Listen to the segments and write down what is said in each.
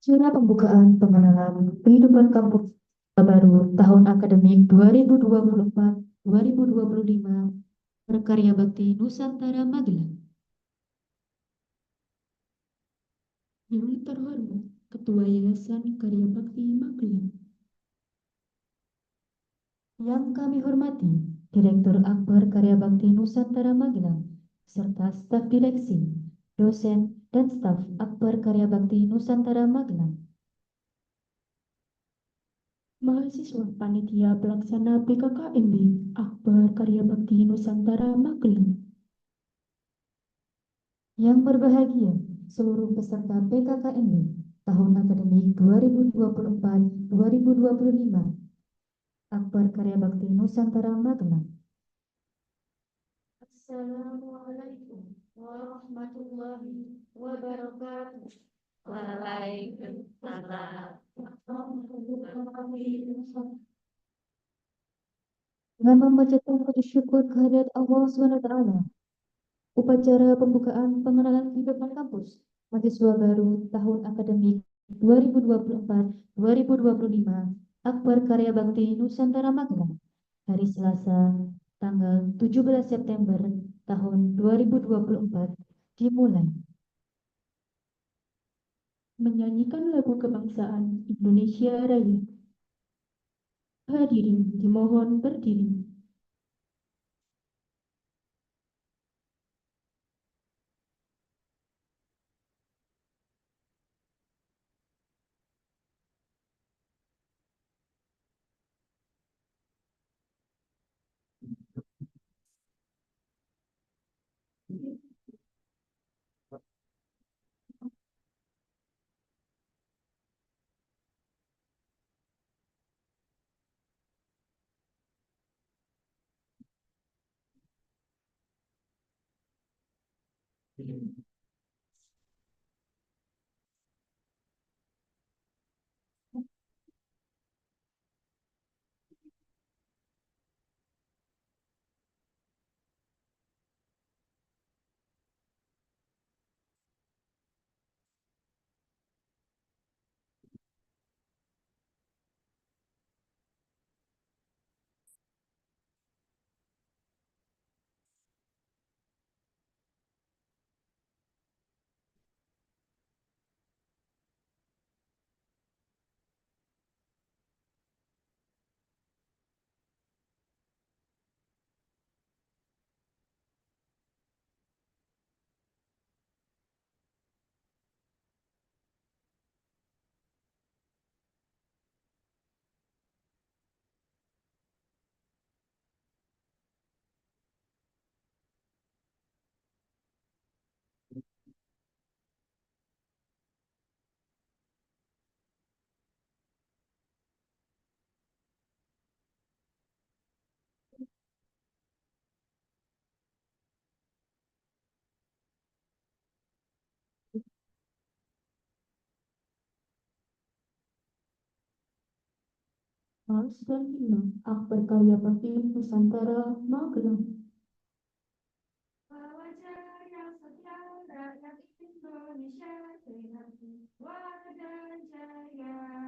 Acara pembukaan pengenalan kehidupan kampus baru tahun akademik 2024-2025 Berkarya Bakti Nusantara Magelang. Yang terhormat Ketua Yayasan Karya Bakti Magelang. Yang kami hormati Direktur Akbar Karya Bakti Nusantara Magelang serta staf direksi, dosen, dan staf Akbar Karya Bakti Nusantara Magelang. Mahasiswa Panitia Pelaksana PKKMB Akbar Karya Bakti Nusantara Magelang. Yang berbahagia seluruh peserta PKKMB tahun akademik 2024-2025 Akbar Karya Bakti Nusantara Magelang. Assalamualaikum warahmatullahi wabarakatuh. Waalaikumsalam. Dengan memanjatkan puji syukur kehadirat Allah SWT, upacara pembukaan pengenalan kehidupan kampus mahasiswa baru tahun akademik 2024-2025 Akbar Karya Bakti Nusantara Magelang hari Selasa tanggal 17 September tahun 2024 dimulai. Menyanyikan lagu kebangsaan Indonesia Raya. Hadirin dimohon berdiri. Mas dan Hina Akbar Karya Bakti Nusantara Magelang. Bahwa jaya setia rakyat Indonesia dengan kuat dan jaya.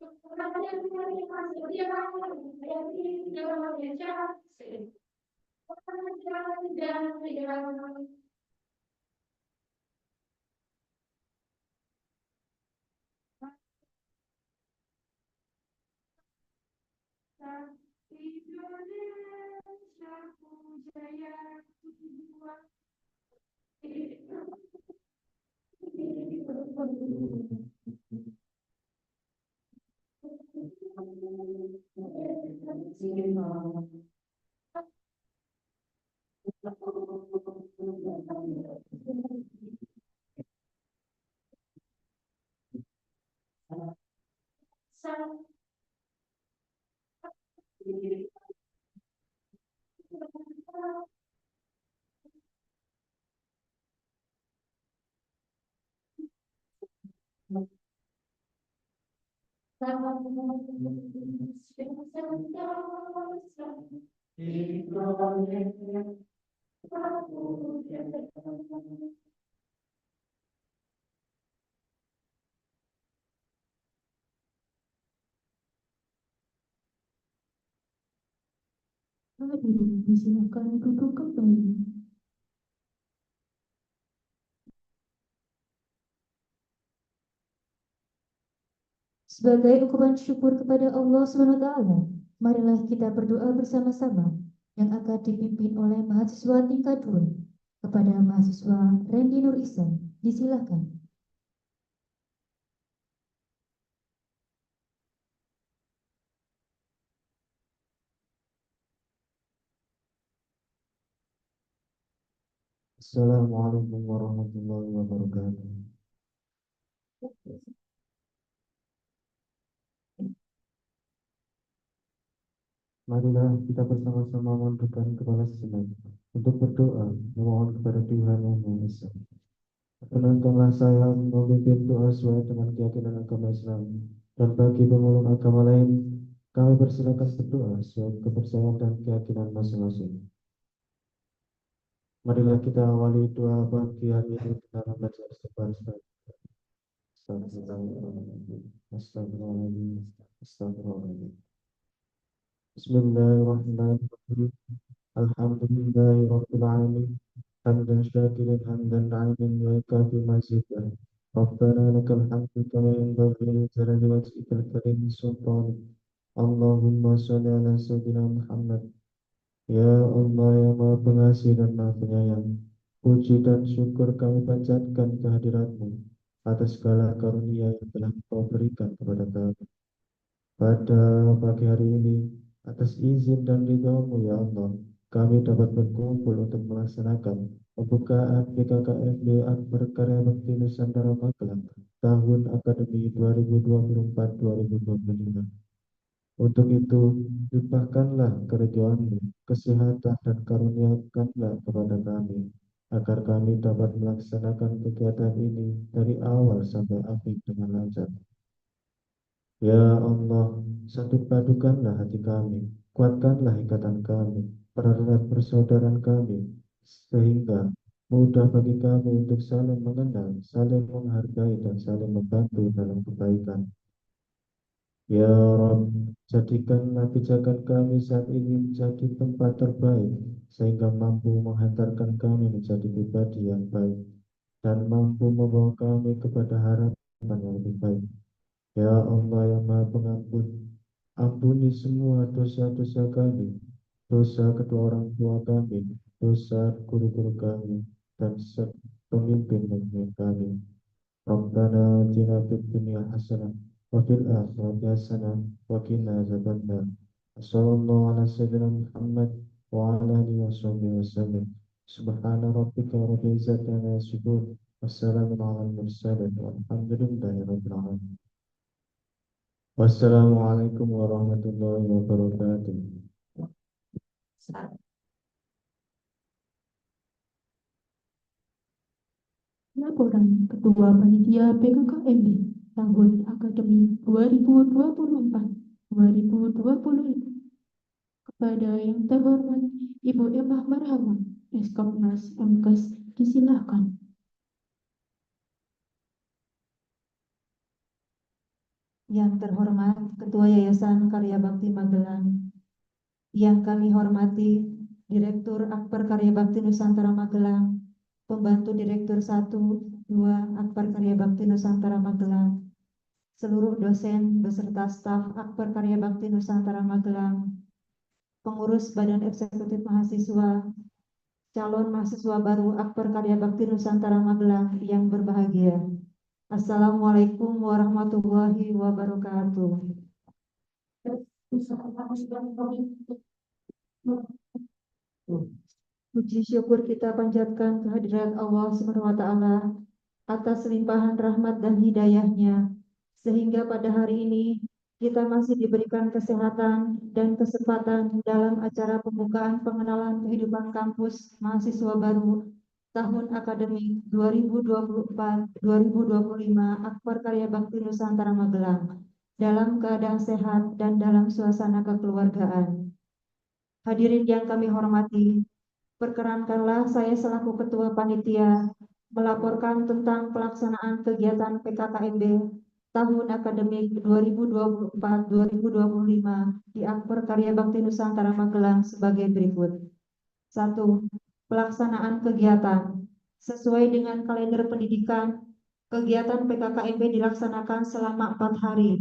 Indonesia Pujaya Tuhan. Hadirin disilakan duduk kembali. Sebagai ungkapan syukur kepada Allah SWT, marilah kita berdoa bersama-sama yang akan dipimpin oleh mahasiswa tingkat 2 kepada mahasiswa Randy Nur Ihsan. Disilakan. Assalamualaikum warahmatullahi wabarakatuh. Marilah kita bersama-sama menundukkan kepala sejenak untuk berdoa memohon kepada Tuhan Yang Maha Esa. Perkenankanlah saya memimpin doa sesuai dengan keyakinan agama Islam, dan bagi pemulung agama lain, kami persilakan berdoa sesuai kepercayaan dan keyakinan masing-masing. Marilah kita awali doa pagi hari ini dengan membaca istighfar. Astagfirullahaladzim, astagfirullahaladzim, astagfirullahaladzim. Bismillahirrahmanirrahim. Alhamdulillahirabbil alamin. Hamdan syakiran hamdan na'iman wa yukafi mazidah. Rabbana lakal hamdu kama yanbaghi li jalali wajhikal karim sultanik. Allahumma shalli ala sayyidina Muhammad. Ya Allah yang Maha Pengasih dan Maha Penyayang, puji dan syukur kami panjatkan kehadirat-Mu atas segala karunia yang telah Kau berikan kepada kami pada pagi hari ini. Atas izin dan ridha-Mu ya Allah, kami dapat berkumpul untuk melaksanakan pembukaan BKKMB Akbar Karya Bakti Nusantara Magelang tahun akademi 2024-2025. Untuk itu, limpahkanlah keridhaan-Mu, kesehatan dan karuniakanlah kepada kami, agar kami dapat melaksanakan kegiatan ini dari awal sampai akhir dengan lancar. Ya Allah, satu padukanlah hati kami, kuatkanlah ikatan kami, pererat persaudaraan kami, sehingga mudah bagi kami untuk saling mengenal, saling menghargai, dan saling membantu dalam kebaikan. Ya Rabb, jadikanlah pijakan kami saat ini menjadi tempat terbaik, sehingga mampu menghantarkan kami menjadi pribadi yang baik, dan mampu membawa kami kepada harapan yang lebih baik. Ya Allah yang Maha Pengampun, ampuni semua dosa-dosa kami, dosa kedua orang tua kami, dosa guru-guru kami, dan pemimpin-pemimpin kami. Rabbana atina fid dunya hasanah wa fil akhirati hasanah wa qina adzabannar. Sallallahu ala sayyidina Muhammad wa ala alihi washabihi wasallam. Subhana rabbika rabbil izzati amma yasifun, wassalamun alal mursalin, walhamdulillahi rabbil alamin. Wassalamualaikum warahmatullahi wabarakatuh. Laporan Ketua Panitia BKKMB tahun akademi 2024-2025 kepada yang terhormat Ibu Emma Marhama, Eskomnas MKes, disilahkan. Yang terhormat Ketua Yayasan Karya Bakti Magelang, yang kami hormati Direktur Akper Karya Bakti Nusantara Magelang, Pembantu Direktur 1, 2 Akper Karya Bakti Nusantara Magelang, seluruh dosen beserta staf Akper Karya Bakti Nusantara Magelang, pengurus Badan Eksekutif Mahasiswa, calon mahasiswa baru Akper Karya Bakti Nusantara Magelang yang berbahagia. Assalamualaikum warahmatullahi wabarakatuh. Puji syukur kita panjatkan kehadirat Allah SWT atas limpahan rahmat dan hidayahnya, sehingga pada hari ini kita masih diberikan kesehatan dan kesempatan dalam acara pembukaan pengenalan kehidupan kampus mahasiswa baru tahun akademik 2024-2025 Akper Karya Bakti Nusantara Magelang dalam keadaan sehat dan dalam suasana kekeluargaan. Hadirin yang kami hormati, perkenankanlah saya selaku Ketua Panitia melaporkan tentang pelaksanaan kegiatan PKKMB tahun akademik 2024-2025 di Akper Karya Bakti Nusantara Magelang sebagai berikut. 1. Pelaksanaan kegiatan. Sesuai dengan kalender pendidikan, kegiatan PKKMB dilaksanakan selama 4 hari,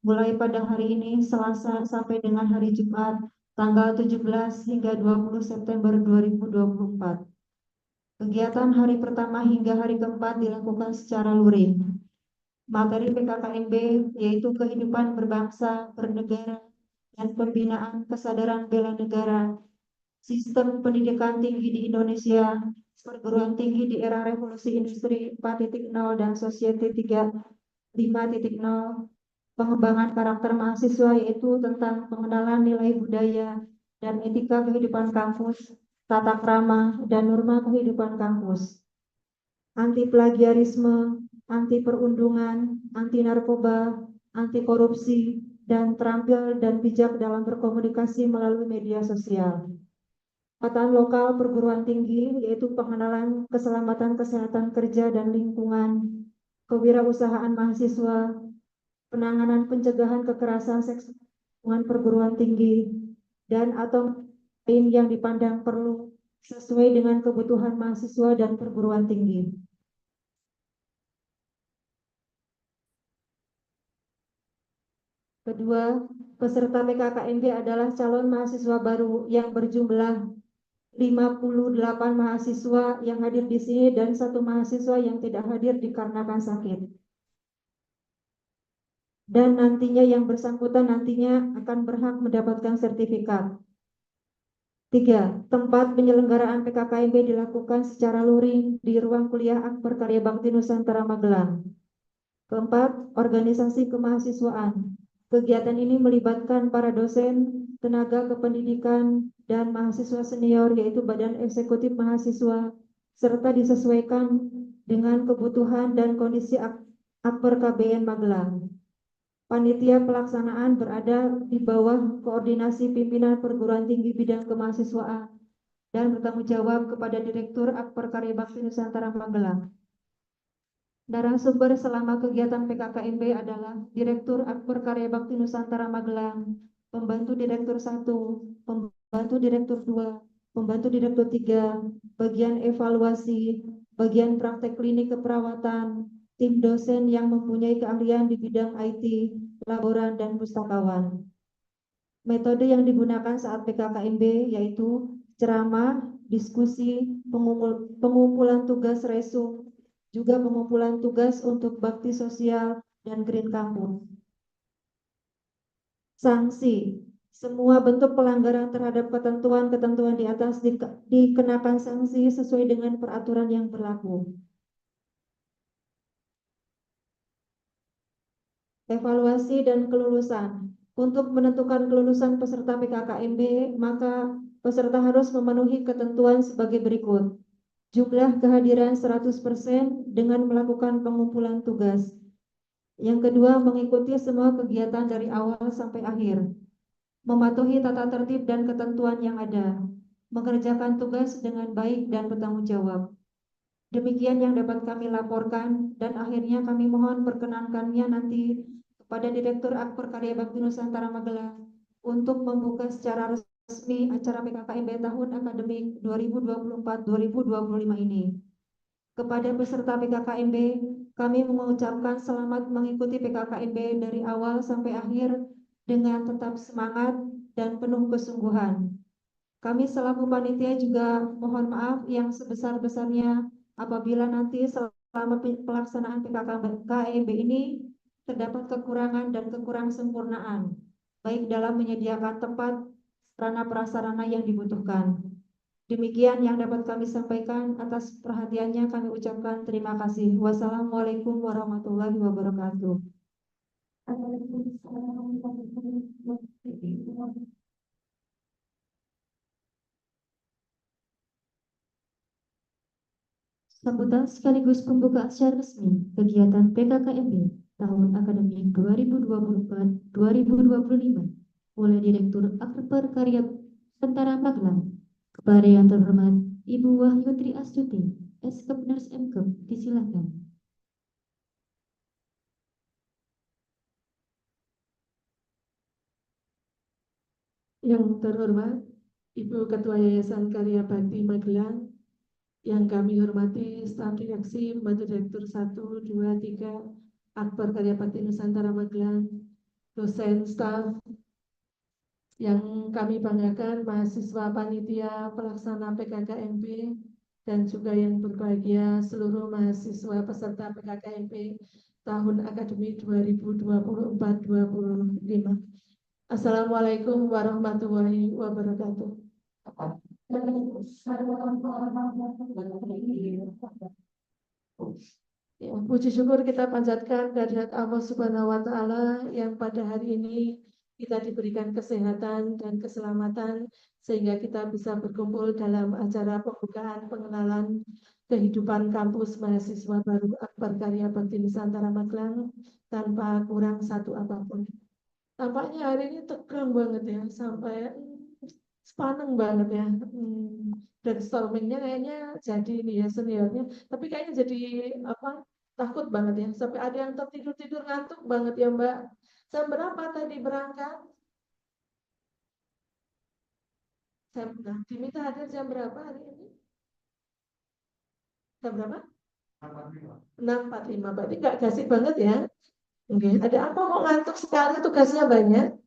mulai pada hari ini Selasa sampai dengan hari Jumat, tanggal 17 hingga 20 September 2024. Kegiatan hari pertama hingga hari keempat dilakukan secara luring. Materi PKKMB yaitu kehidupan berbangsa, bernegara, dan pembinaan kesadaran bela negara, sistem pendidikan tinggi di Indonesia, perguruan tinggi di era revolusi industri 4.0 dan society 5.0, pengembangan karakter mahasiswa yaitu tentang pengenalan nilai budaya dan etika kehidupan kampus, tata krama, dan norma kehidupan kampus, anti plagiarisme, anti perundungan, anti narkoba, anti korupsi, dan terampil dan bijak dalam berkomunikasi melalui media sosial. Patahan lokal perguruan tinggi yaitu pengenalan keselamatan kesehatan kerja dan lingkungan, kewirausahaan mahasiswa, penanganan pencegahan kekerasan seksual perguruan tinggi, dan atau lain yang dipandang perlu sesuai dengan kebutuhan mahasiswa dan perguruan tinggi. Kedua, peserta PKKMB adalah calon mahasiswa baru yang berjumlah 58 mahasiswa yang hadir di sini dan 1 mahasiswa yang tidak hadir dikarenakan sakit. Dan nantinya yang bersangkutan nantinya akan berhak mendapatkan sertifikat. 3. Tempat penyelenggaraan PKKMB dilakukan secara luring di ruang kuliah Akper Karya Bakti Nusantara Magelang. Keempat, organisasi kemahasiswaan. Kegiatan ini melibatkan para dosen, tenaga kependidikan, dan mahasiswa senior yaitu Badan Eksekutif Mahasiswa, serta disesuaikan dengan kebutuhan dan kondisi Akper KBN Magelang. Panitia pelaksanaan berada di bawah koordinasi pimpinan perguruan tinggi bidang kemahasiswaan dan bertanggung jawab kepada Direktur Akper Karya Bakti Nusantara Magelang. Narasumber selama kegiatan PKKMB adalah Direktur Akper Karya Bakti Nusantara Magelang, Pembantu Direktur 1, Pembantu Direktur 2, Pembantu Direktur 3, Bagian Evaluasi, Bagian Praktek Klinik Keperawatan, tim dosen yang mempunyai keahlian di bidang IT, laboran, dan pustakawan. Metode yang digunakan saat PKKMB yaitu ceramah, diskusi, pengumpulan tugas resum, juga pengumpulan tugas untuk bakti sosial dan green kampus. Sanksi. Semua bentuk pelanggaran terhadap ketentuan-ketentuan di atas dikenakan sanksi sesuai dengan peraturan yang berlaku. Evaluasi dan kelulusan. Untuk menentukan kelulusan peserta PKKMB, maka peserta harus memenuhi ketentuan sebagai berikut. Jumlah kehadiran 100% dengan melakukan pengumpulan tugas. Yang kedua, mengikuti semua kegiatan dari awal sampai akhir. Mematuhi tata tertib dan ketentuan yang ada. Mengerjakan tugas dengan baik dan bertanggung jawab. Demikian yang dapat kami laporkan dan akhirnya kami mohon perkenankannya nanti kepada Direktur Akper Karya Bakti Nusantara Magelang untuk membuka secara resmi acara PKKMB tahun akademik 2024-2025 ini. Kepada peserta PKKMB, kami mengucapkan selamat mengikuti PKKMB dari awal sampai akhir dengan tetap semangat dan penuh kesungguhan. Kami selaku panitia juga mohon maaf yang sebesar-besarnya apabila nanti selama pelaksanaan PKKMB ini terdapat kekurangan dan kekurang sempurnaan, baik dalam menyediakan tempat, sarana prasarana yang dibutuhkan. Demikian yang dapat kami sampaikan. Atas perhatiannya kami ucapkan terima kasih. Wassalamualaikum warahmatullahi wabarakatuh. Sambutan sekaligus pembukaan secara resmi kegiatan PKKMB tahun akademik 2024-2025 oleh Direktur Akper Karya Nusantara Magelang. Kepada yang terhormat Ibu Wahyutri Astuti, Eskepners Mkep, disilakan. Yang terhormat Ibu Ketua Yayasan Karya Bakti Magelang, yang kami hormati staf direksi, pembantu direktur 1, 2, 3, Akper Karya Bakti Nusantara Magelang, dosen, staf, yang kami banggakan mahasiswa panitia pelaksana PKKMB, dan juga yang berbahagia seluruh mahasiswa peserta PKKMB tahun akademik 2024-2025. Assalamualaikum warahmatullahi wabarakatuh. Ya, puji syukur kita panjatkan kehadirat Allah Subhanahu wa Ta'ala yang pada hari ini kita diberikan kesehatan dan keselamatan sehingga kita bisa berkumpul dalam acara pembukaan pengenalan kehidupan kampus mahasiswa baru Akper Karya Bakti Nusantara Magelang tanpa kurang satu apapun. Tampaknya hari ini tegang banget ya, sampai sepaneng banget ya. Brainstormingnya kayaknya jadi ini ya seniornya, tapi kayaknya jadi apa, takut banget ya, sampai ada yang tertidur-tidur ngantuk banget ya Mbak. Jam berapa tadi berangkat? Diminta hadir jam berapa hari ini? Jam berapa? 6.45, berarti nggak gasik banget ya. Oke, ada apa kok ngantuk sekali, tugasnya banyak?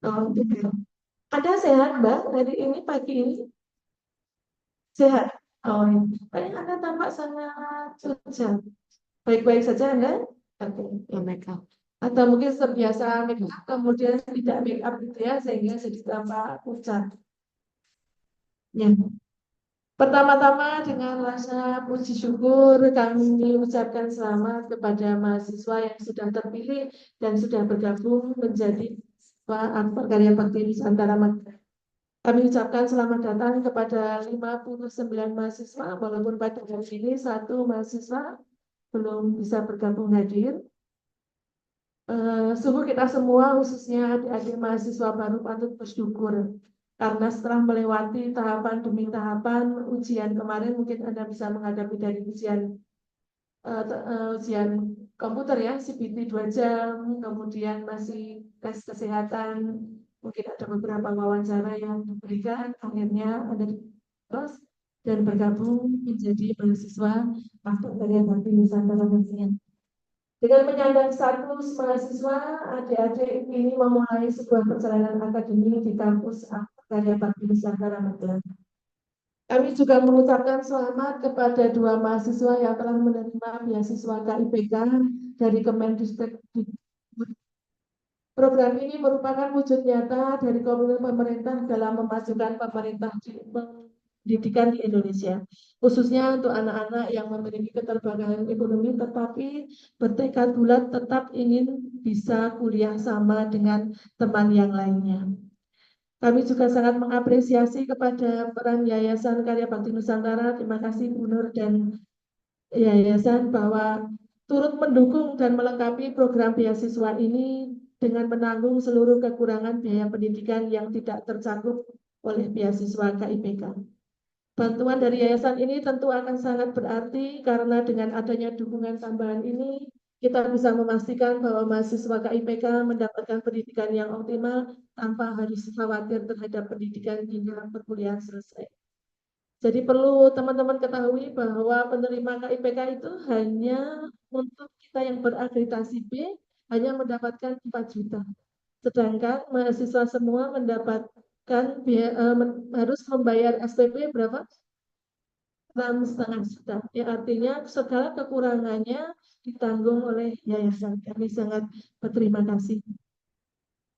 Oh, gitu. Ada sehat Mbak hari ini, pagi ini? Sehat? Oh, kayaknya Anda tampak sangat sujud. Baik-baik saja Anda? Oke, ya make up. Atau mungkin terbiasa make up, kemudian tidak make up gitu ya, sehingga jadi tampak pucat. Ya. Pertama-tama dengan rasa puji syukur kami ucapkan selamat kepada mahasiswa yang sudah terpilih dan sudah bergabung menjadi mahasiswa Akper Karya Bakti Nusantara Magelang. Kami ucapkan selamat datang kepada 59 mahasiswa, walaupun pada hari ini satu mahasiswa belum bisa bergabung hadir. Sungguh kita semua, khususnya adik-adik mahasiswa baru, patut bersyukur. Karena setelah melewati tahapan demi tahapan ujian kemarin, mungkin Anda bisa menghadapi dari ujian komputer ya, CPT 2 jam, kemudian masih tes kesehatan, mungkin ada beberapa wawancara yang diberikan, akhirnya Anda terus dan bergabung menjadi mahasiswa Akper Karya Bakti Nusantara Magelang. Dengan menyandang status mahasiswa, adik-adik ini memulai sebuah perjalanan akademik di kampus Akper Karya Bakti Nusantara Magelang. Kami juga mengucapkan selamat kepada 2 mahasiswa yang telah menerima beasiswa KIPK dari Kemendikbud. Program ini merupakan wujud nyata dari komitmen pemerintah dalam memajukan pendidikan di Indonesia, khususnya untuk anak-anak yang memiliki keterbatasan ekonomi tetapi bertekad bulat tetap ingin bisa kuliah sama dengan teman yang lainnya. Kami juga sangat mengapresiasi kepada peran Yayasan Karya Bakti Nusantara. Terima kasih Bu Nur dan Yayasan bahwa turut mendukung dan melengkapi program beasiswa ini dengan menanggung seluruh kekurangan biaya pendidikan yang tidak tercakup oleh beasiswa KIPK. Bantuan dari yayasan ini tentu akan sangat berarti karena dengan adanya dukungan tambahan ini kita bisa memastikan bahwa mahasiswa KIPK mendapatkan pendidikan yang optimal tanpa harus khawatir terhadap pendidikan hingga perkuliahan selesai. Jadi perlu teman-teman ketahui bahwa penerima KIPK itu hanya untuk kita yang berakreditasi B hanya mendapatkan 4 juta. Sedangkan mahasiswa semua mendapatkan harus membayar SPP berapa? 6,5 juta. Yang artinya segala kekurangannya ditanggung oleh yayasan. Kami sangat berterima kasih.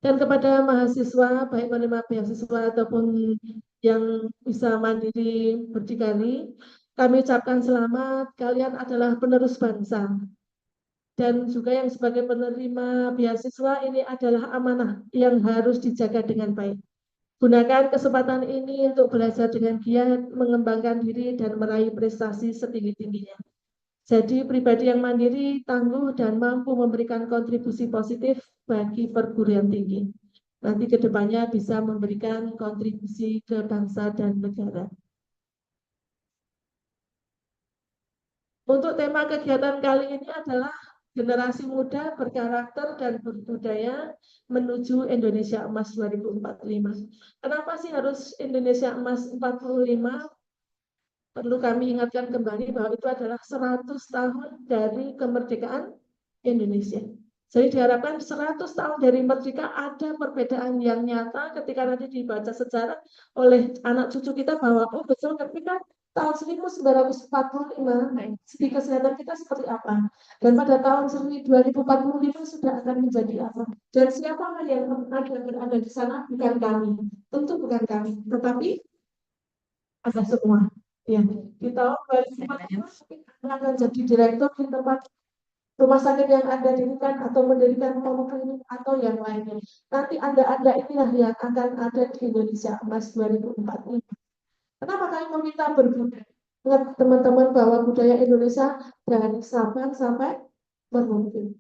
Dan kepada mahasiswa, baik menerima beasiswa ataupun yang bisa mandiri berdikari, kami ucapkan selamat, kalian adalah penerus bangsa. Dan juga yang sebagai penerima beasiswa ini adalah amanah yang harus dijaga dengan baik. Gunakan kesempatan ini untuk belajar dengan giat, mengembangkan diri, dan meraih prestasi setinggi-tingginya. Jadi pribadi yang mandiri, tangguh, dan mampu memberikan kontribusi positif bagi perguruan tinggi. Nanti kedepannya bisa memberikan kontribusi ke bangsa dan negara. Untuk tema kegiatan kali ini adalah generasi muda berkarakter dan berbudaya menuju Indonesia Emas 2045. Kenapa sih harus Indonesia Emas 45? Perlu kami ingatkan kembali bahwa itu adalah 100 tahun dari kemerdekaan Indonesia. Jadi diharapkan 100 tahun dari merdeka ada perbedaan yang nyata ketika nanti dibaca sejarah oleh anak cucu kita bahwa oh betul ketika tahun 1945 segi kesehatan kita seperti apa dan pada tahun 2045 sudah akan menjadi apa dan siapa yang berada di sana bukan kami, tentu bukan kami, tetapi ada semua. Ya, kita akan jadi direktur di tempat rumah sakit yang Anda dirikan atau mendirikan poliklinik atau yang lainnya. Nanti Anda inilah yang akan ada di Indonesia Emas 2045. Kenapa kami meminta berbudaya? Ingat teman-teman bahwa budaya Indonesia dari Sabang sampai Merauke.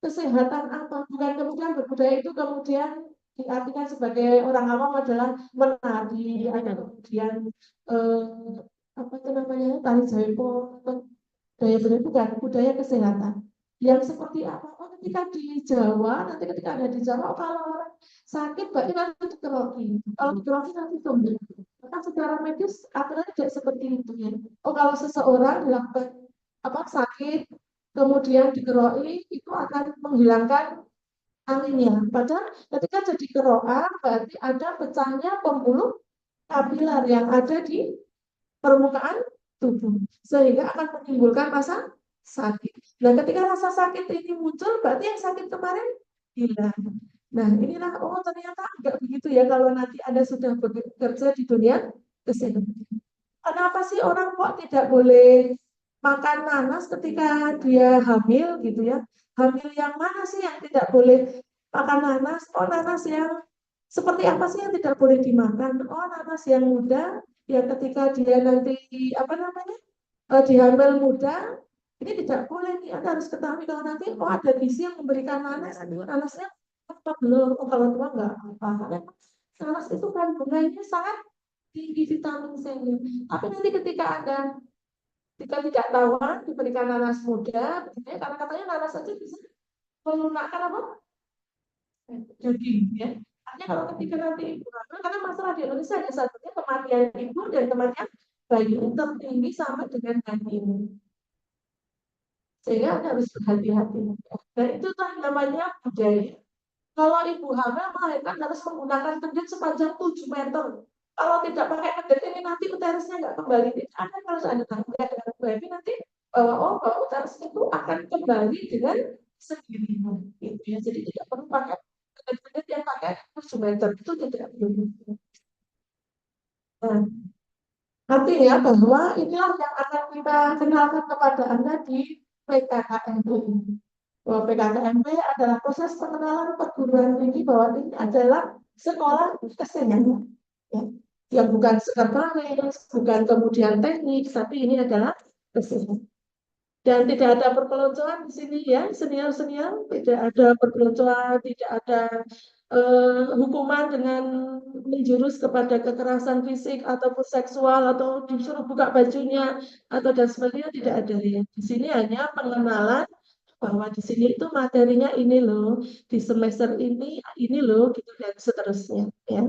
Kesehatan apa? Bukan kemudian berbudaya itu kemudian diartikan sebagai orang awam adalah menari, kemudian apa itu namanya tari jaipong, budaya bukan budaya kesehatan. Yang seperti apa? Oh, ketika di Jawa, nanti ketika ada di Jawa, oh, kalau orang sakit berarti nanti dikeroki. Kalau dikeroki nanti sembuh. Maka secara medis aturan tidak seperti itu ya. Oh, kalau seseorang dilakukan apa sakit, kemudian dikeroki, itu akan menghilangkan anginnya. Padahal ketika jadi kerokan, berarti ada pecahnya pembuluh kapiler yang ada di permukaan tubuh sehingga akan menimbulkan rasa sakit. Nah, ketika rasa sakit ini muncul, berarti yang sakit kemarin hilang. Nah, inilah oh ternyata enggak begitu ya kalau nanti Anda sudah bekerja di dunia kesehatan. Kenapa sih orang kok tidak boleh makan nanas ketika dia hamil gitu ya? Hamil yang mana sih yang tidak boleh makan nanas? Oh, nanas yang seperti apa sih yang tidak boleh dimakan? Oh, nanas yang muda ya ketika dia nanti apa namanya dihamil muda ini tidak boleh nih Anda harus ketahui kalau nanti oh ada gizi yang memberikan nanasnya apa belum oh kalau tua nggak apa nanas itu kandungannya sangat tinggi vitamin C-nya tapi nanti ketika Anda tidak tawar diberikan nanas muda karena katanya nanas saja bisa melunakkan apa daging ya. Artinya kalau ketika nanti ibu hamil, karena masalah di Indonesia ada satunya kematian ibu dan kematian bayi tertinggi sama dengan bayi ini. Sehingga Anda harus berhati-hati. Dan itu namanya budaya. Kalau ibu hamil melahirkan harus menggunakan kendit sepanjang 7 meter. Kalau tidak pakai kendit ini nanti uterusnya nggak kembali. Anda harus ada tanggungan dengan baby nanti bahwa uterus itu akan kembali dengan sendirinya. Gitu ya. Jadi tidak perlu pakai kendit yang pakai 7 meter itu tidak perlu. Nah, artinya bahwa inilah yang akan kita kenalkan kepada Anda di PKKMB ini. Bahwa PKKMB adalah proses pengenalan perguruan tinggi bahwa ini adalah sekolah kesenian. Ya. Yang bukan sekretaris, bukan kemudian teknik, tapi ini adalah kesenian. Dan tidak ada perpeloncoan di sini ya, senior-senior, tidak ada perpeloncoan, tidak ada hukuman dengan menjurus kepada kekerasan fisik ataupun seksual atau disuruh buka bajunya atau dan sebagainya tidak ada ya. Di sini hanya pengenalan bahwa di sini itu materinya ini loh, di semester ini loh, gitu dan seterusnya ya.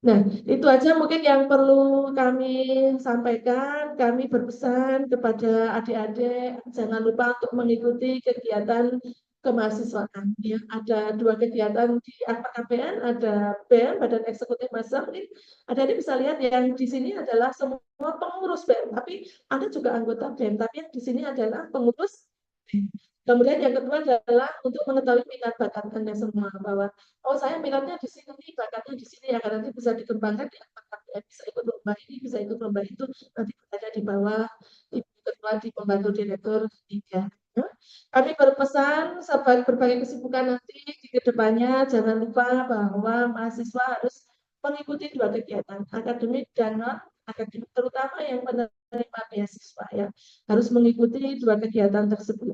Nah, itu aja mungkin yang perlu kami sampaikan. Kami berpesan kepada adik-adik, jangan lupa untuk mengikuti kegiatan kemahasiswaan. Ya, ada dua kegiatan di KPN, ada BEM, Badan Eksekutif Mahasiswa. Mungkin adik-adik bisa lihat yang di sini adalah semua pengurus BEM, tapi ada juga anggota BEM, tapi yang di sini adalah pengurus BEM. Kemudian yang kedua adalah untuk mengetahui minat bakat Anda semua, bahwa oh saya minatnya di sini, bakatnya di sini, agar nanti bisa dikembangkan di KPN, bisa ikut lomba ini, bisa ikut lomba itu, nanti ada di bawah Ibu Ketua di Pembantu Direktur 3. Ya. Kami berpesan sebagai berbagai kesibukan nanti di kedepannya, jangan lupa bahwa mahasiswa harus mengikuti dua kegiatan, akademik dan non akademik, terutama yang menerima beasiswa ya, harus mengikuti dua kegiatan tersebut.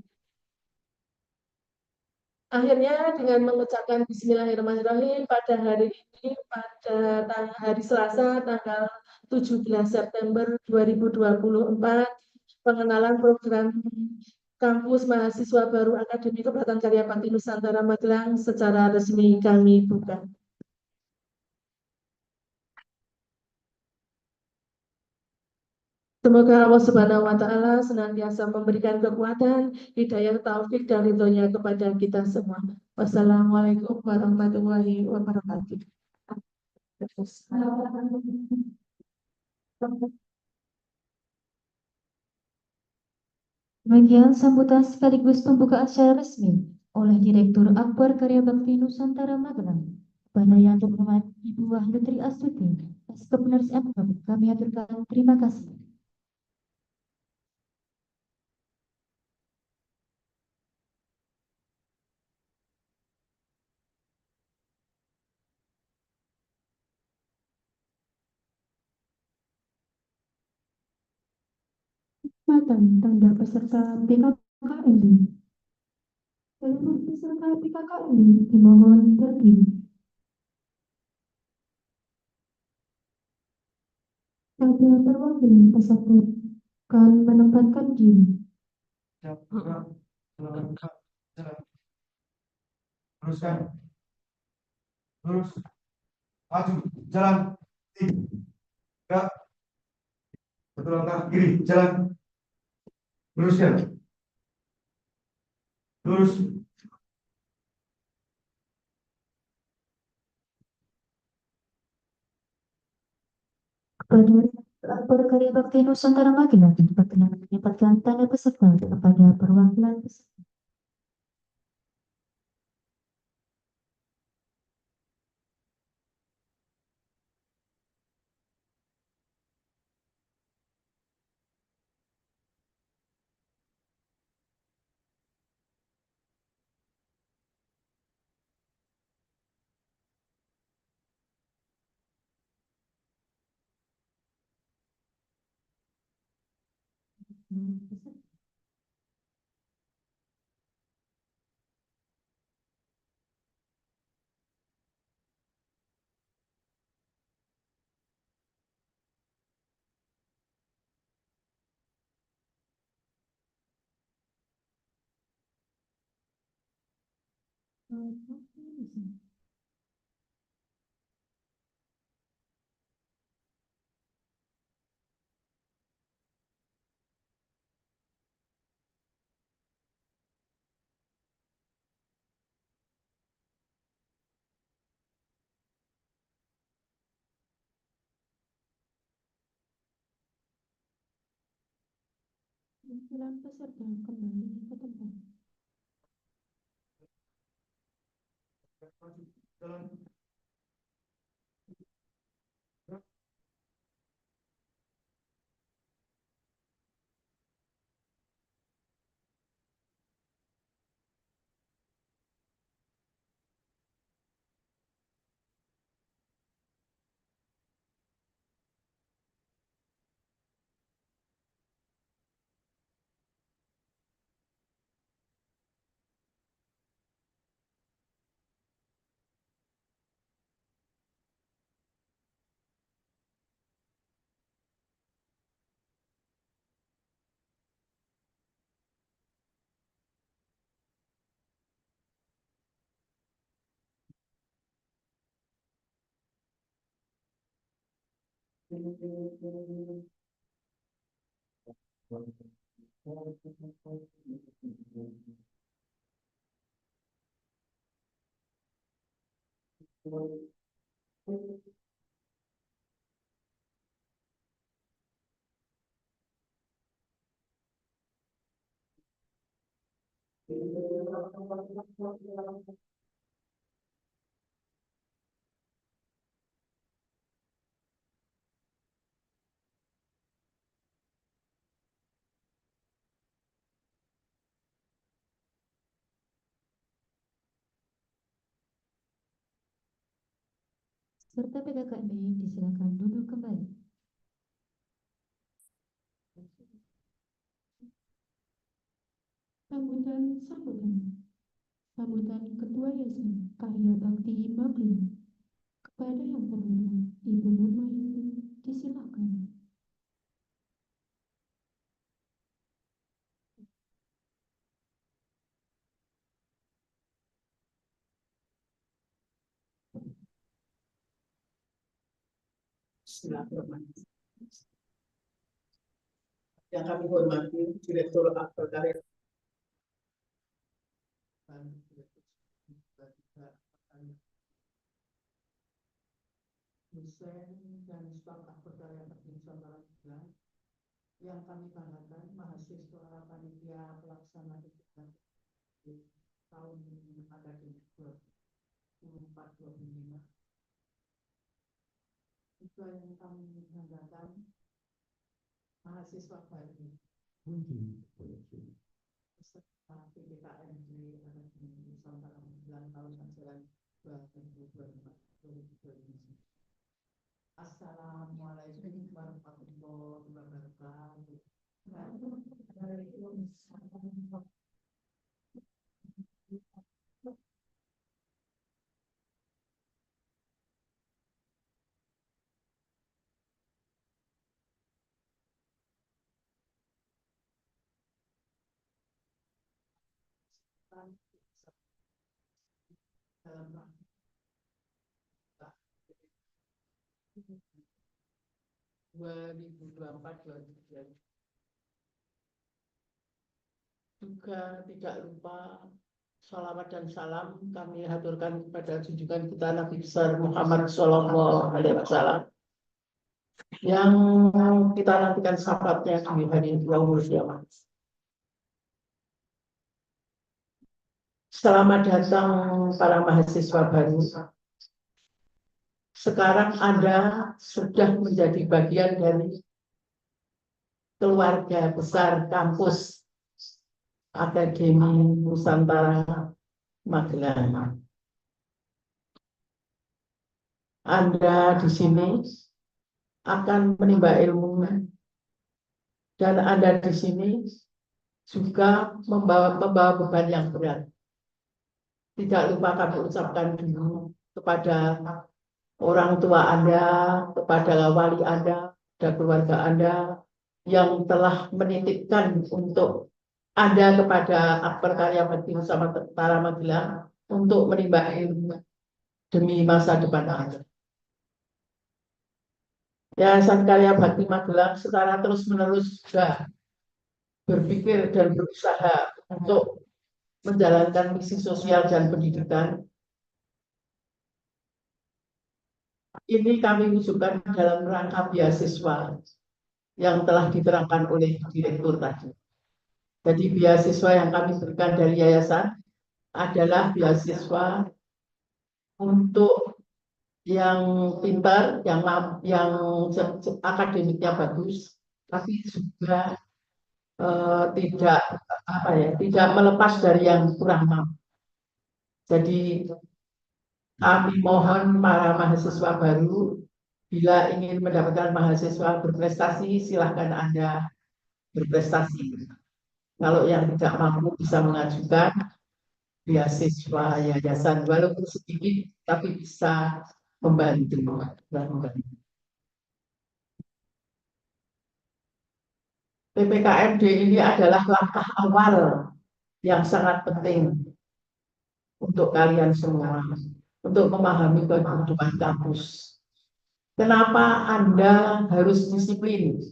Akhirnya dengan mengucapkan Bismillahirrahmanirrahim pada hari ini, pada hari Selasa tanggal 17 September 2024, pengenalan program Kampus Mahasiswa Baru Akademi Keberatan Karya Bakti Nusantara Magelang secara resmi kami buka. Semoga Allah Subhanahu wa Ta'ala senantiasa memberikan kekuatan, hidayah, taufik, dan ridhonya kepada kita semua. Wassalamualaikum warahmatullahi wabarakatuh. Bagian sambutan sekaligus pembukaan secara resmi oleh Direktur Akbar Karya Bakti Nusantara Magelang. Kepada yang terhormat Ibu Wahyutri Astuti, Sekretaris MKM, kami aturkan terima kasih. Matan tanda peserta BKKMB. Seluruh peserta BKKMB dimohon berdiri. Pada perwakilan peserta akan menempatkan diri. Teruskan, lurus, maju, jalan, tiga, betul langkah kiri, jalan, luruskan, lurus. Kepada Akbar Karya Bakti Nusantara Magelang, berkenan menyempatkan tanda peserta kepada perwakilan peserta. Perwakilan peserta kembali ke tempat. Maju, jalan. Serta PKKMB disilakan duduk kembali. Sambutan Ketua Yayasan Karya Bakti Magelang kepada yang terhormat Ibu Nurmayati disilakan. Bismillahirrahmanirrahim. Yang kami hormati Direktur Akbarkarya dan dosen dan staf Akbarkarya Bakti Nusantara Magelang, yang kami banggakan mahasiswa panitia pelaksana kegiatan tahun akademik 2024-2025. Juga yang kami banggakan mahasiswa baru peserta PPKMB Akademi Nusantara Magelang tahun ajaran 2024-2025. Assalamualaikum warahmatullahi wabarakatuh. Dalam rangka 2024-2025. Juga tidak lupa salawat dan salam kami haturkan kepada junjungan kita Nabi besar Muhammad Shallallahu Alaihi Wasallam yang kita nantikan syafaatnya di hari yaumul qiyamah. Selamat datang para mahasiswa baru. Sekarang Anda sudah menjadi bagian dari keluarga besar kampus Akademi Nusantara Magelang. Anda di sini akan menimba ilmu dan Anda di sini juga membawa beban yang berat. Tidak lupa kami ucapkan dulu kepada orang tua Anda, kepada wali Anda, dan keluarga Anda yang telah menitipkan untuk Anda kepada Akbarkarya Bakti Nusantara Magelang untuk menimba ilmu demi masa depan Anda. Yayasan Karya Bakti Magelang secara terus-menerus juga berpikir dan berusaha untuk menjalankan misi sosial dan pendidikan. Ini kami wujudkan dalam rangka beasiswa yang telah diterangkan oleh direktur tadi. Jadi beasiswa yang kami berikan dari yayasan adalah beasiswa untuk yang pintar, yang akademiknya bagus, tapi juga tidak melepas dari yang kurang mampu. Jadi kami mohon para mahasiswa baru, bila ingin mendapatkan mahasiswa berprestasi, silahkan Anda berprestasi. Kalau yang tidak mampu bisa mengajukan beasiswa yayasan, walaupun sedikit, tapi bisa membantu. PPKMB ini adalah langkah awal yang sangat penting untuk kalian semua, untuk memahami kehidupan kampus. Kenapa Anda harus disiplin?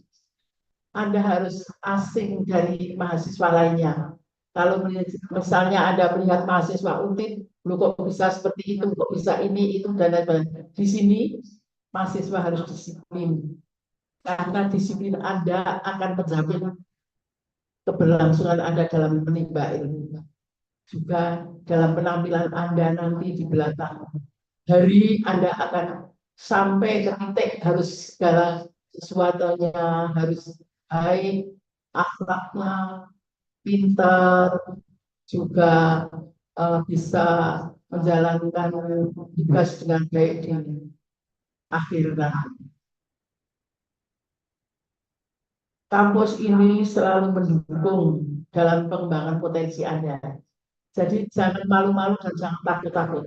Anda harus asing dari mahasiswa lainnya. Kalau misalnya Anda melihat mahasiswa UNTID, lu kok bisa seperti itu, kok bisa ini, itu, dan lain-lain. Di sini, mahasiswa harus disiplin. Karena disiplin Anda akan menjamin keberlangsungan Anda dalam menimba ilmu. Juga dalam penampilan Anda nanti di belakang hari Anda akan sampai ke titik harus segala sesuatunya harus baik, akhlaknya pintar, juga bisa menjalankan tugas dengan baik di akhir nanti. Kampus ini selalu mendukung dalam pengembangan potensi Anda. Jadi jangan malu-malu dan jangan takut-takut.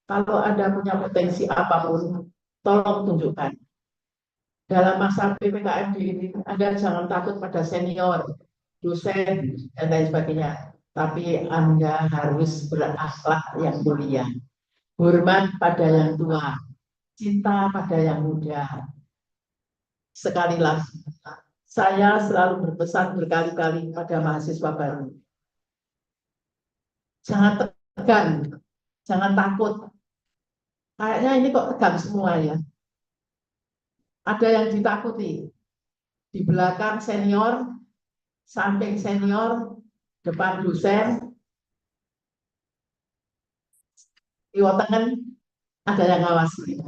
Kalau Anda punya potensi apapun, tolong tunjukkan. Dalam masa PPKMD ini, Anda jangan takut pada senior, dosen, dan lain sebagainya. Tapi Anda harus berakhlak yang mulia. Hormat pada yang tua, cinta pada yang muda. Sekali lagi, saya selalu berpesan berkali-kali pada mahasiswa baru. Jangan tegang, jangan takut. Kayaknya ini kok tegang semua ya. Ada yang ditakuti. Di belakang senior, samping senior, depan dosen, di tengen ada yang ngawasi.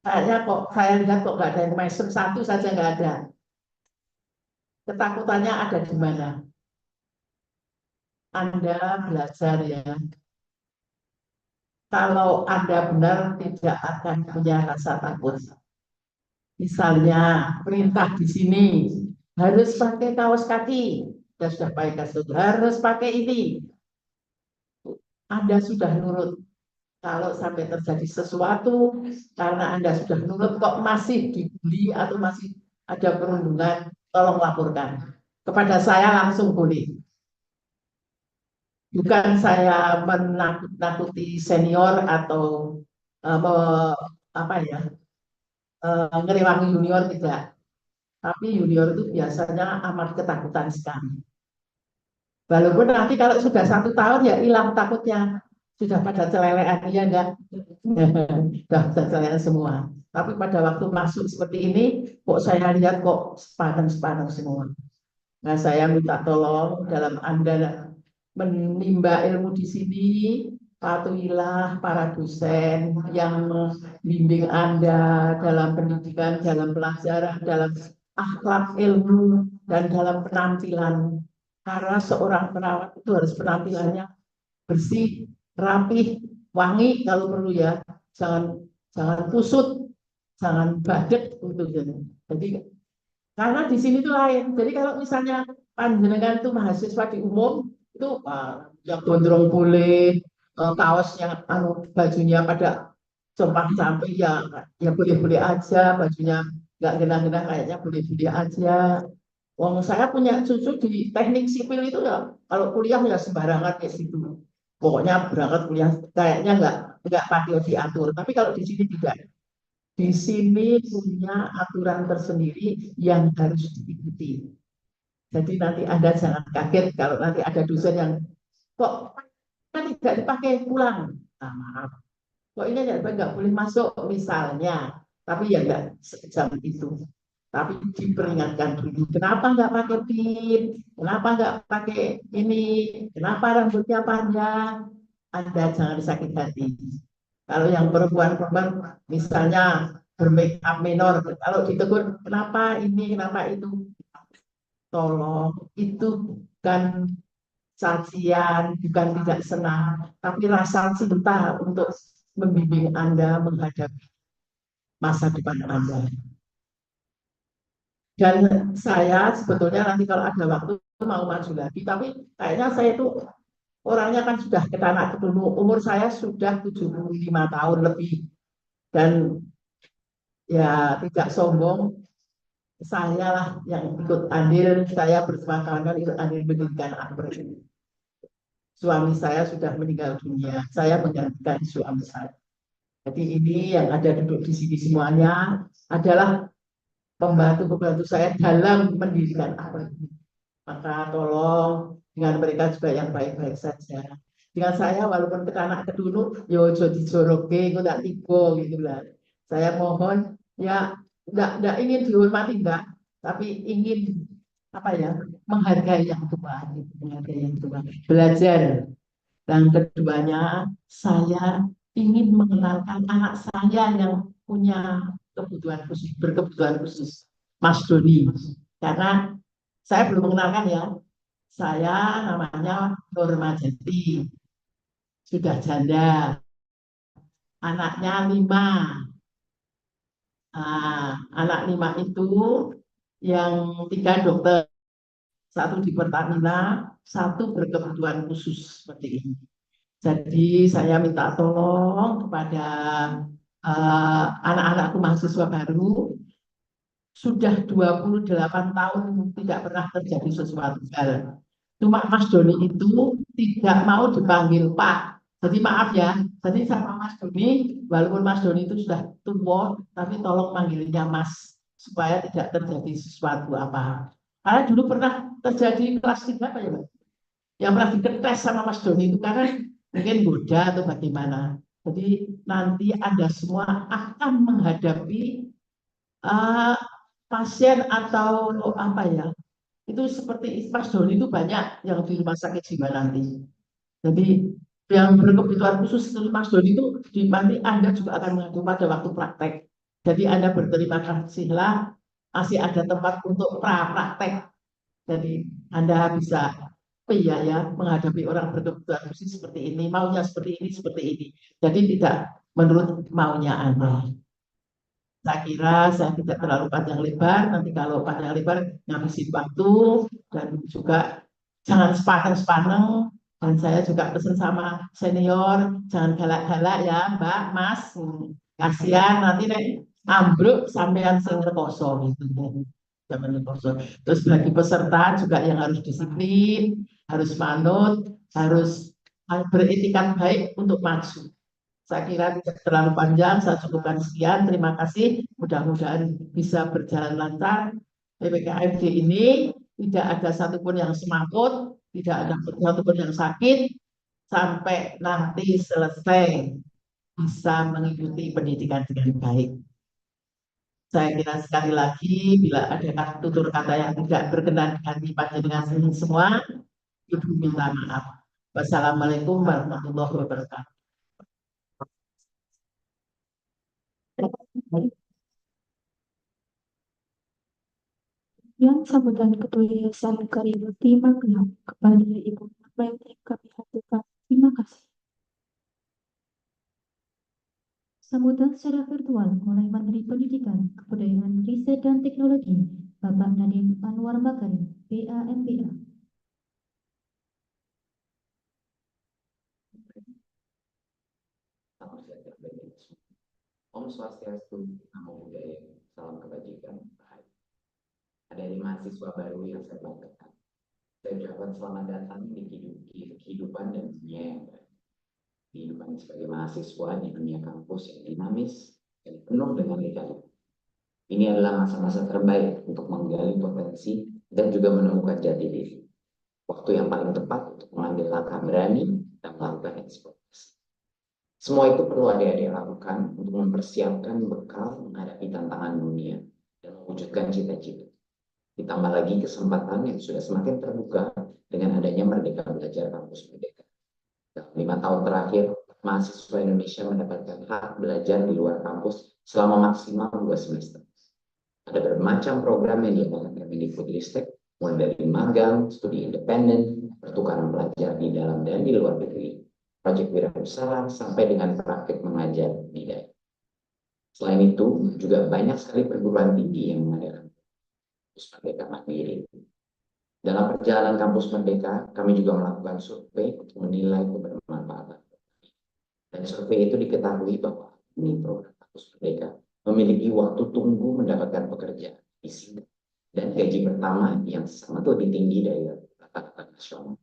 Kayaknya kok saya lihat kok nggak ada yang semester 1 saja nggak ada. Ketakutannya ada di mana? Anda belajar ya. Kalau Anda benar tidak akan punya rasa takut. Misalnya perintah di sini harus pakai kaos kaki, sudah pakai kaos kaki, harus pakai ini. Anda sudah nurut. Kalau sampai terjadi sesuatu karena Anda sudah nurut kok masih dibully atau masih ada perundungan, tolong laporkan kepada saya langsung boleh. Bukan saya menakut-nakuti senior atau apa ya ngerewangi junior tidak. Tapi junior itu biasanya amat ketakutan sekali. Walaupun nanti kalau sudah 1 tahun ya hilang takutnya. Sudah pada celelean ya enggak? Sudah pada celelean semua. Tapi pada waktu masuk seperti ini, kok saya lihat kok sepadan-sepadan semua. Nah, saya minta tolong dalam Anda menimba ilmu di sini, patuhilah para dosen yang membimbing Anda dalam pendidikan, dalam pelajaran, dalam akhlak ilmu, dan dalam penampilan. Karena seorang perawat itu harus penampilannya bersih, rapih, wangi kalau perlu ya. Jangan kusut, jangan badek gitu. Jadi karena di sini tuh lain. Jadi kalau misalnya panjenengan itu mahasiswa di umum itu yang gondrong boleh, kaosnya, bajunya pada compang sampai ya boleh-boleh aja, bajunya nggak genah-genah kayaknya boleh-boleh aja. Wong saya punya cucu di teknik sipil itu ya kalau kuliah ya sembarangan kayak situ. Pokoknya berangkat kuliah kayaknya nggak pakai diatur. Tapi kalau di sini tidak. Di sini punya aturan tersendiri yang harus diikuti. Jadi nanti Anda jangan kaget kalau nanti ada dosen yang kok kan tidak dipakai pulang. Nah, maaf. Kok ini nggak boleh masuk misalnya. Tapi ya nggak sejam itu. Tapi diperingatkan dulu. Kenapa nggak pakai pin? Kenapa nggak pakai ini? Kenapa rambutnya panjang? Anda jangan sakit hati. Kalau yang perempuan-perempuan misalnya bermake up minor, kalau ditegur kenapa ini, kenapa itu, tolong itu bukan cacian, bukan tidak senang, tapi rasa cinta untuk membimbing Anda menghadapi masa depan Anda. Dan saya sebetulnya nanti kalau ada waktu mau maju lagi, tapi kayaknya saya itu orangnya kan sudah ketanak ketunu, umur saya sudah 75 tahun lebih. Dan ya tidak sombong, saya lah yang ikut andil, saya bersama kawan-kawan ikut andil pendidikan Akbar ini. Suami saya sudah meninggal dunia, saya menggantikan suami saya. Jadi ini yang ada duduk di sini semuanya adalah pembantu-pembantu saya dalam mendirikan apa ini. Maka tolong dengan mereka juga yang baik-baik saja. Dengan saya walaupun anak kedulu, yo jadi joroke, nggak tiba gitu lah. Saya mohon ya enggak ingin dihormati enggak, tapi ingin apa ya menghargai yang tua, gitu, menghargai yang tua, belajar. Dan keduanya, saya ingin mengenalkan anak saya yang punya kebutuhan khusus, berkebutuhan khusus, Mas Doni. Karena saya belum mengenalkan ya, saya namanya Norma Jati, sudah janda, anaknya 5. Anak 5 itu yang 3 dokter, 1 di Pertamina, 1 berkebutuhan khusus seperti ini. Jadi saya minta tolong kepada anak-anakku mahasiswa baru, sudah 28 tahun tidak pernah terjadi sesuatu hal. Cuma Mas Doni itu tidak mau dipanggil Pak. Jadi maaf ya, jadi sama Mas Doni, walaupun Mas Doni itu sudah tua, tapi tolong manggilnya Mas, supaya tidak terjadi sesuatu apa. Karena dulu pernah terjadi kelas 3 apa ya, Mbak? Yang pernah diketes sama Mas Doni itu karena mungkin goda atau bagaimana. Jadi nanti Anda semua akan menghadapi uh, pasien atau apa ya, itu seperti Mas Doni itu banyak yang di rumah sakit jiwa nanti. Jadi yang berkebutuhan khusus seperti Mas Doni itu di nanti Anda juga akan menghadapi pada waktu praktek. Jadi Anda berterima kasihlah masih ada tempat untuk praktek. Jadi Anda bisa iya ya menghadapi orang berkebutuhan khusus seperti ini, maunya seperti ini. Jadi tidak menurut maunya Anda. Saya kira saya tidak terlalu panjang lebar, nanti kalau panjang lebar ngabisin waktu dan juga jangan sepaneng-sepaneng, dan saya juga pesan sama senior, jangan galak-galak ya Mbak, Mas, kasihan nanti nek ambruk sampean sing rekoso gitu. Terus bagi peserta juga yang harus disiplin, harus manut, harus beretikat baik untuk maju. Saya kira tidak terlalu panjang, saya cukupkan sekian. Terima kasih. Mudah-mudahan bisa berjalan lancar. PPKMD ini tidak ada satupun yang semaput, tidak ada satupun yang sakit, sampai nanti selesai bisa mengikuti pendidikan dengan baik. Saya kira sekali lagi, bila ada tutur kata yang tidak berkenan dengan panjenengan semua, Ibu minta maaf. Wassalamualaikum warahmatullahi wabarakatuh. Yang sambutan Ketua Yayasan Karyawati Magelang kepada Ibu Mufti yang kami haturkan. Terima kasih. Sambutan secara virtual oleh Menteri Pendidikan, Kebudayaan, Riset dan Teknologi, Bapak Nadiem Anwar Makarim, BAMBA. Om Swastiastu, Namo Buddhaya, salam kebajikan. Ada 5 mahasiswa baru yang saya banggakan. Saya ucapkan selamat datang di kehidupan dan dunia yang baik. Kehidupan sebagai mahasiswa di dunia kampus yang dinamis dan penuh dengan lika-liku. Ini adalah masa-masa terbaik untuk menggali potensi dan juga menemukan jati diri. Waktu yang paling tepat untuk mengambil langkah berani dan melakukan eksplorasi. Semua itu perlu adik-adik lakukan untuk mempersiapkan bekal menghadapi tantangan dunia dan mewujudkan cita-cita. Ditambah lagi kesempatan yang sudah semakin terbuka dengan adanya Merdeka Belajar Kampus Merdeka. Dalam 5 tahun terakhir, mahasiswa Indonesia mendapatkan hak belajar di luar kampus selama maksimal 2 semester. Ada bermacam program yang diadakan Kemendikbudristek, mulai dari magang, studi independen, pertukaran pelajar di dalam dan di luar negeri, proyek wirausaha, sampai dengan praktik mengajar di daerah. Selain itu, juga banyak sekali perguruan tinggi yang mengadakan Kampus Merdeka Mandiri. Dalam perjalanan Kampus Merdeka, kami juga melakukan survei untuk menilai kebermanfaatan. Dan survei itu diketahui bahwa ini program Kampus Merdeka memiliki waktu tunggu mendapatkan pekerjaan isi dan gaji pertama yang sangat lebih tinggi dari rata-rata nasional.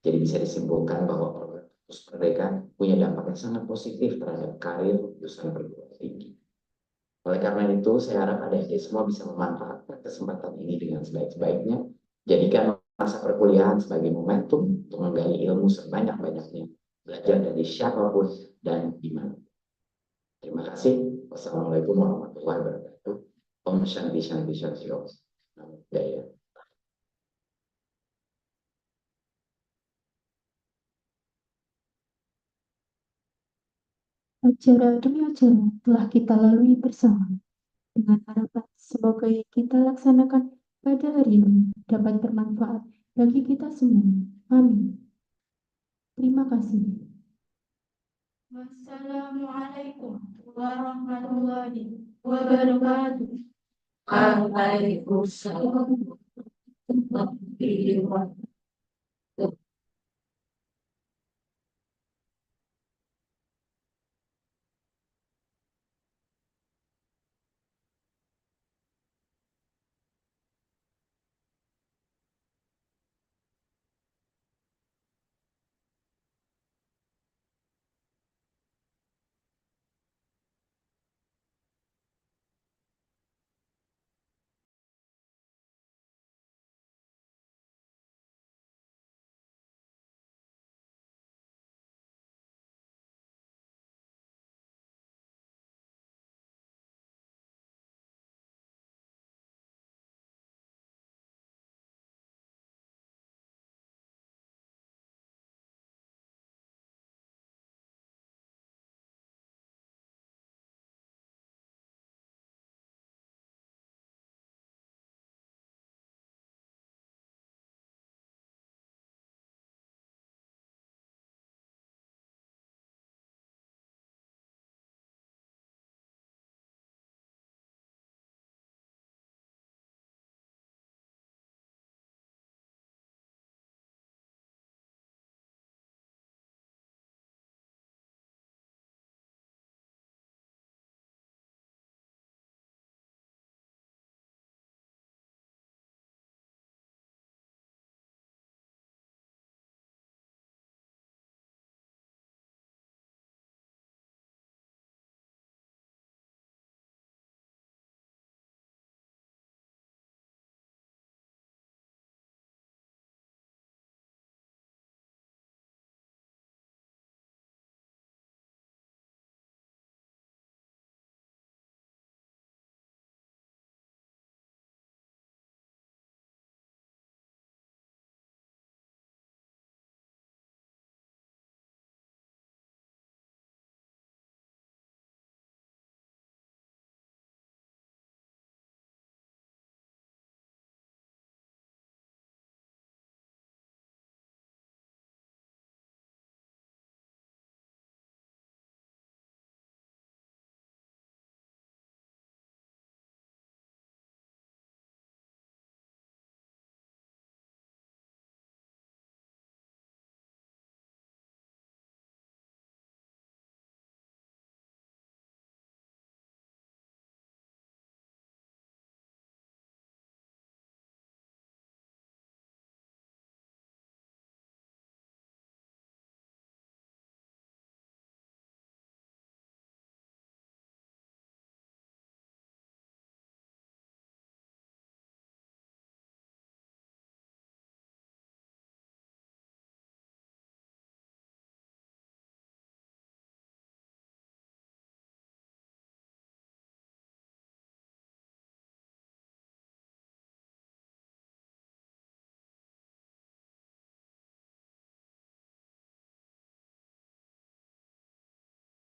Jadi bisa disimpulkan bahwa program Kampus kampus Merdeka punya dampak yang sangat positif terhadap karir lulusan perguruan tinggi. Oleh karena itu, saya harap adik-adik semua bisa memanfaatkan kesempatan ini dengan sebaik-baiknya. Jadikan masa perkuliahan sebagai momentum untuk menggali ilmu sebanyak-banyaknya, belajar dari siapapun dan di mana. Terima kasih. Wassalamualaikum warahmatullahi wabarakatuh. Om Shanti Shanti Shanti Om. Namo Buddhaya. Acara demi acara telah kita lalui bersama, dengan harapan semoga yang kita laksanakan pada hari ini dapat bermanfaat bagi kita semua. Amin. Terima kasih. Wassalamualaikum warahmatullahi wabarakatuh. Waalaikumsalam warahmatullahi wabarakatuh.